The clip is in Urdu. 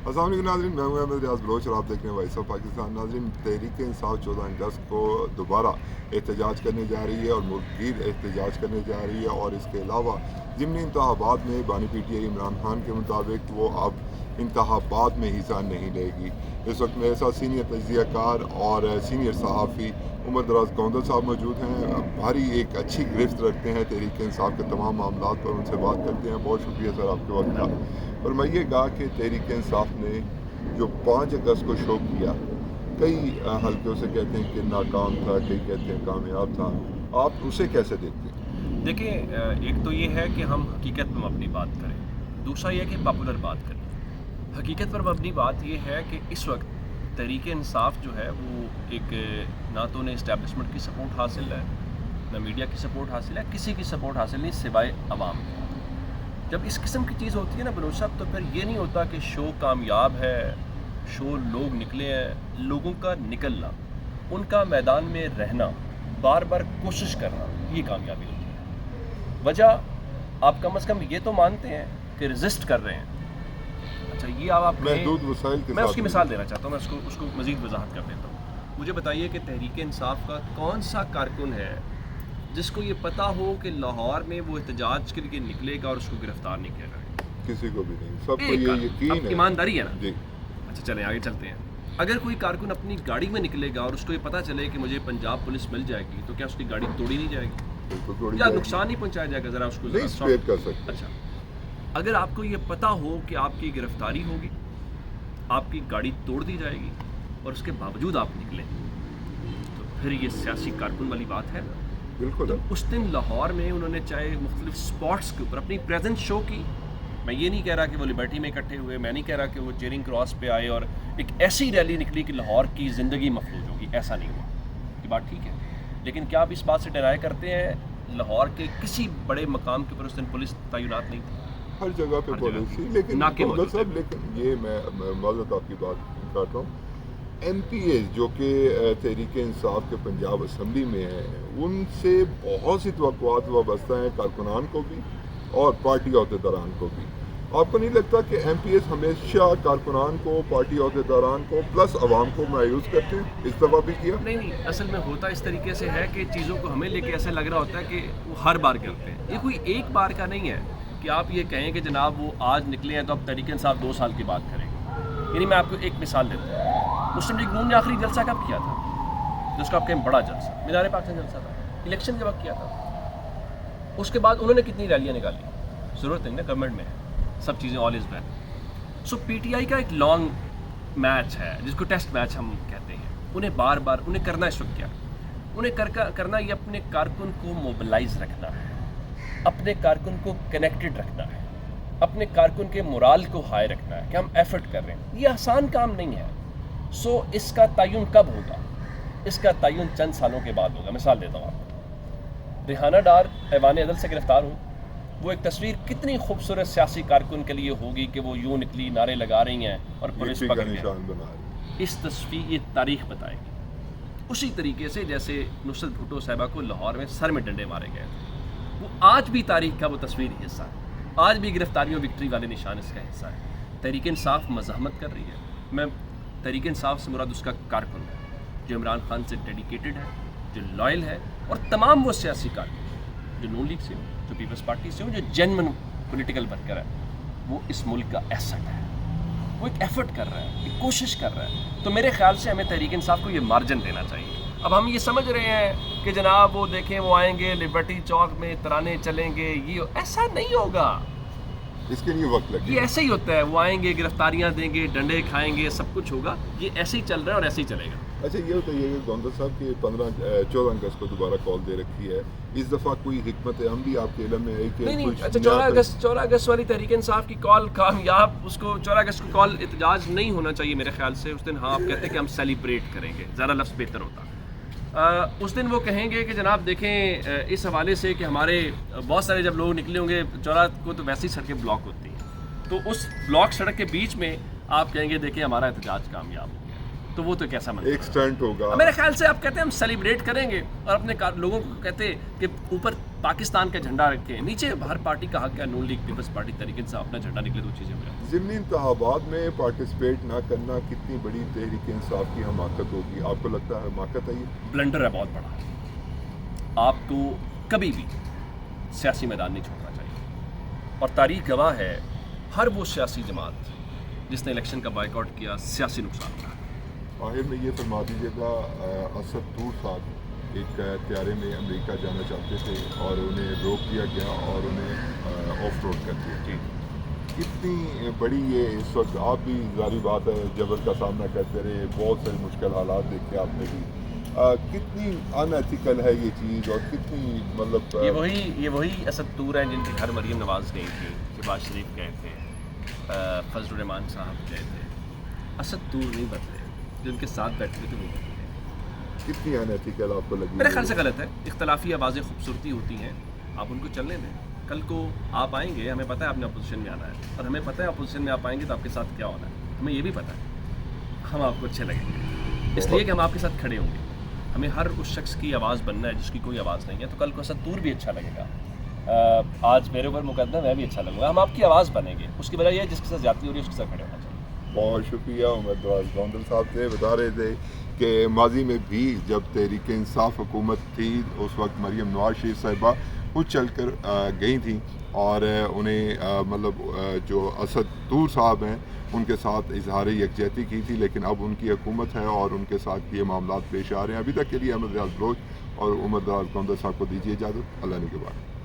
السلام علیکم ناظرین، میں ہوں احمد ریاض بلوچ اور آپ دیکھ رہے ہیں وائس آف پاکستان۔ ناظرین، تحریک انصاف 14 اگست کو دوبارہ احتجاج کرنے جا رہی ہے اور ملک گیر احتجاج کرنے جا رہی ہے، اور اس کے علاوہ ضمنی انتخابات میں بانی P T I Imran Khan کے مطابق وہ اب انتخابات میں حصہ نہیں لے گی۔ اس وقت میرے ساتھ سینئر تجزیہ کار اور سینئر صحافی عمر دراز گوندل صاحب موجود ہیں۔ بھاری ایک اچھی گرفت رکھتے ہیں تحریک انصاف کے تمام معاملات پر، ان سے بات کرتے ہیں۔ بہت شکریہ سر آپ کے وقت کا۔ فرمائیے گا کہ تحریک انصاف نے جو 5 اگست کو شو کیا، کئی حلقوں سے کہتے ہیں کہ ناکام تھا، کئی کہتے ہیں کامیاب تھا، آپ اسے کیسے دیکھتے ہیں؟ دیکھیں، ایک تو یہ ہے کہ ہم حقیقت پر مبنی بات کریں، دوسرا یہ کہ پاپولر بات کریں۔ حقیقت پر مبنی بات یہ ہے کہ اس وقت تحریک انصاف جو ہے وہ ایک نہ تو انہیں اسٹیبلشمنٹ کی سپورٹ حاصل ہے، نہ میڈیا کی سپورٹ حاصل ہے، کسی کی سپورٹ حاصل نہیں سوائے عوام کی۔ جب اس قسم کی چیز ہوتی ہے نا بلوچ صاحب، تو پھر یہ نہیں ہوتا کہ شو کامیاب ہے، شو لوگ نکلے ہیں۔ لوگوں کا نکلنا، ان کا میدان میں رہنا، بار بار کوشش کرنا، یہ کامیابی ہوتی ہے۔ وجہ آپ کم از کم یہ تو مانتے ہیں کہ ریزسٹ کر رہے ہیں۔ اچھا، یہ آپ محدود وسائل کے میں اس ساتھ کی مثال دینا چاہتا ہوں، میں اس کو مزید وضاحت کر دیتا ہوں۔ مجھے بتائیے کہ تحریک انصاف کا کون سا کارکن ہے جس کو یہ پتہ ہو کہ لاہور میں وہ احتجاج کے لیے نکلے گا اور اس کو گرفتار نہیں کیا جائے گا؟ کسی کو بھی نہیں، سب کو یہ یقین ہے۔ ایمانداری ہے نا جی۔ اچھا چلیں آگے چلتے ہیں۔ اگر کوئی کارکن اپنی گاڑی میں نکلے گا اور اس کو یہ پتہ چلے کہ مجھے پنجاب پولیس مل جائے گی، تو کیا اس کی گاڑی توڑی نہیں جائے گی یا نقصان نہیں پہنچایا جائے گا؟ ذرا اس کو نہیں اسپیئر کر سکتے۔ اچھا، اگر آپ کو یہ پتہ ہو کہ آپ کی گرفتاری ہوگی، آپ کی گاڑی توڑ دی جائے گی، اور اس کے باوجود آپ نکلیں، تو پھر یہ سیاسی کارکن والی بات ہے نا۔ بالکل۔ تو اس دن لاہور میں انہوں نے چاہے مختلف سپاٹس کے اوپر اپنی پریزنس شو کی۔ میں یہ نہیں کہہ رہا کہ وہ لبرٹی میں اکٹھے ہوئے، میں نہیں کہہ رہا کہ وہ چیرنگ کراس پہ آئے اور ایک ایسی ریلی نکلی کہ لاہور کی زندگی مفلوج ہوگی، ایسا نہیں ہوا۔ یہ بات ٹھیک ہے، لیکن کیا آپ اس بات سے ڈرائی کرتے ہیں لاہور کے کسی بڑے مقام کے اوپر اس دن پولیس تعینات نہیں تھی؟ ہر جگہ پہ پالیسی، لیکن یہ میں معذرت آپ کی بات کر رہا ہوں، ایم پی اے جو کہ تحریک انصاف کے پنجاب اسمبلی میں ہیں، ان سے بہت سی توقعات وابستہ ہیں، کارکنان کو بھی اور پارٹی عہدیداران کو بھی۔ آپ کو نہیں لگتا کہ ایم پی ایس ہمیشہ کارکنان کو، پارٹی عہدیداران کو پلس عوام کو مایوس کرتے ہیں؟ اس دفعہ بھی کیا؟ نہیں، اصل میں ہوتا اس طریقے سے ہے کہ چیزوں کو ہمیں لے کے ایسا لگ رہا ہوتا ہے کہ وہ ہر بار کرتے ہیں۔ یہ کوئی ایک بار کا نہیں ہے کہ آپ یہ کہیں کہ جناب وہ آج نکلے ہیں تو اب تحریک انصاف 2 سال کی بات کریں گے۔ یعنی میں آپ کو ایک مثال دیتا ہوں، مسلم لیگ نون نے آخری جلسہ کب کیا تھا؟ جس کا آپ کہیں بڑا جلسہ مینار پاک سے جلسہ تھا، الیکشن کے وقت کیا تھا۔ اس کے بعد انہوں نے کتنی ریلیاں نکالی؟ ضرورت نہیں نا، گورنمنٹ میں سب چیزیں آل از well. So P T I کا ایک لانگ میچ ہے جس کو ٹیسٹ میچ ہم کہتے ہیں، انہیں بار بار انہیں کرنا اس وقت کیا؟ انہیں کرنا یہ اپنے کارکن کو موبلائز رکھنا ہے، اپنے کارکن کو کنیکٹڈ رکھنا ہے، اپنے کارکن کے مورال کو ہائی رکھنا ہے کہ ہم ایفرٹ کر رہے ہیں۔ یہ آسان کام نہیں ہے۔ سو اس کا تعین کب ہوگا؟ اس کا تعین چند سالوں کے بعد ہوگا۔ مثال دیتا ہوں آپ کو، ریحانہ ڈار ایوان عدل سے گرفتار ہوئی، وہ ایک تصویر کتنی خوبصورت سیاسی کارکن کے لیے ہوگی کہ وہ یوں نکلی، نعرے لگا رہی ہیں اور پولیس پکڑ گئی۔ اس تصویر یہ تاریخ بتائے گی۔ اسی طریقے سے جیسے نصرت بھٹو صاحبہ کو لاہور میں سر میں ڈنڈے مارے گئے، وہ آج بھی تاریخ کا وہ تصویری حصہ ہے، آج بھی گرفتاریوں وکٹری والے نشان اس کا حصہ ہے۔ تحریک انصاف مزاحمت کر رہی ہے۔ میں تحریک انصاف سے مراد اس کا کارکن ہے جو عمران خان سے ڈیڈیکیٹڈ ہے، جو لائل ہے، اور تمام وہ سیاسی کارکن جو نون لیگ سے ہوں، جو پیپلز پارٹی سے ہوں، جو جینوئن پولیٹیکل ورکر ہے، وہ اس ملک کا ایسٹ ہے۔ وہ ایک ایفرٹ کر رہا ہے، ایک کوشش کر رہا ہے۔ تو میرے خیال سے ہمیں تحریک انصاف کو یہ مارجن دینا چاہیے۔ اب ہم یہ سمجھ رہے ہیں کہ جناب وہ دیکھیں وہ آئیں گے لبرٹی چوک میں ترانے چلیں گے، یہ ایسا نہیں ہوگا۔ اس کے لیے وقت لگے، یہ ایسے ہی ہوتا ہے، وہ آئیں گے، گرفتاریاں دیں گے، ڈنڈے کھائیں گے، سب کچھ ہوگا۔ یہ ایسے ہی چل رہا ہے اور ایسے ہی چلے گا۔ اچھا یہ بتائیے کہ گوندل صاحب کی 14 اگست کو دوبارہ کال دے رکھی ہے، اس دفعہ کوئی حکمت عملی آپ کے علم میں ہے کہ نہیں، اچھا 14 اگست والی تحریک انصاف کی کال کامیاب، اس کو 14 اگست کو کال احتجاج نہیں ہونا چاہیے میرے خیال سے۔ اس دن ہاں آپ کہتے ہیں کہ ہم سیلیبریٹ کریں گے، زیادہ لفظ بہتر ہوتا۔ اس دن وہ کہیں گے کہ جناب دیکھیں اس حوالے سے کہ ہمارے بہت سارے جب لوگ نکلے ہوں گے 14 کو تو ویسی سڑکیں بلاک ہوتی ہیں، تو اس بلاک سڑک کے بیچ میں آپ کہیں گے دیکھیں ہمارا احتجاج کامیاب ہو گیا۔ تو وہ تو کیسا منظر ایک سٹنٹ ہوگا. میرے خیال سے آپ کہتے ہیں ہم سیلیبریٹ کریں گے اور اپنے لوگوں کو کہتے ہیں کہ اوپر پاکستان کا جھنڈا رکھیں, نیچے ہر پارٹی کا حق ہے, نون league Peoples party Tehreek Insaf اپنا جھنڈا نکلے تو چیزیں ہو جاتی ہیں. ضمنی انتخابات میں پارٹیسپیٹ نہ کرنا کتنی بڑی تحریک انصاف کی حماقت ہوگی, آپ کو لگتا ہے حماقت ہے یہ؟ بلنڈر ہے بہت بڑا, آپ کو کبھی بھی سیاسی میدان نہیں چھوڑنا چاہیے, اور تاریخ گواہ ہے ہر وہ سیاسی جماعت جس نے الیکشن کا بائیکاٹ کیا سیاسی نقصان ہوا. آخر میں یہ فرما دیجیے گا, اسد طور صاحب ایک طیارے میں امریکہ جانا چاہتے تھے اور انہیں روک دیا گیا اور انہیں آف روڈ کر دیا. جی, کتنی بڑی یہ اس وقت, آپ بھی ظاہری بات ہے جبر کا سامنا کرتے رہے, بہت سارے مشکل حالات دیکھتے آپ نے بھی, کتنی ان ایتھیکل ہے یہ چیز اور کتنی مطلب یہ وہی اسد طور ہیں جن کے گھر مریم نواز گئی تھی, شہباز شریف گئے تھے, فضل الرحمان صاحب گئے تھے. اسد طور نہیں بدلے, جو ان کے ساتھ بیٹھے تھے وہ بدلے. کتنی ان ایتھیکل آپ کو لگی؟ میرے خیال سے غلط ہے. اختلافی آوازیں خوبصورتی ہوتی ہیں, آپ ان کو چلنے دیں. کل کو آپ آئیں گے, ہمیں پتہ ہے آپ نے اپوزیشن میں آنا ہے, اور ہمیں پتہ ہے اپوزیشن میں آپ آئیں گے تو آپ کے ساتھ کیا ہونا ہے, ہمیں یہ بھی پتہ ہے. ہم آپ کو اچھے لگیں گے اس لیے کہ ہم آپ کے ساتھ کھڑے ہوں گے. ہمیں ہر اس شخص کی آواز بننا ہے جس کی کوئی آواز نہیں ہے. تو کل کو اسد طور بھی اچھا لگے گا, آج میرے اوپر مقدم میں بھی اچھا لگوں گا. ہم آپ کی آواز بنیں گے, اس کی وجہ یہ ہے جس کے ساتھ زیادتی ہو رہی ہے اس کے ساتھ کھڑے ہونا چاہیے. بہت شکریہ. عمر دراز گوندل صاحب سے بتا رہے تھے کہ ماضی میں بھی جب تحریک انصاف حکومت تھی اس وقت مریم نواز شریف صاحبہ خود چل کر گئی تھیں اور انہیں مطلب جو اسد طور صاحب ہیں ان کے ساتھ اظہار یکجہتی کی تھی, لیکن اب ان کی حکومت ہے اور ان کے ساتھ یہ معاملات پیش آ رہے ہیں. ابھی تک کے لیے احمد ریاض بلوچ اور عمر دراز گوندل صاحب کو دیجیے اجازت. اللہ نے کے بعد.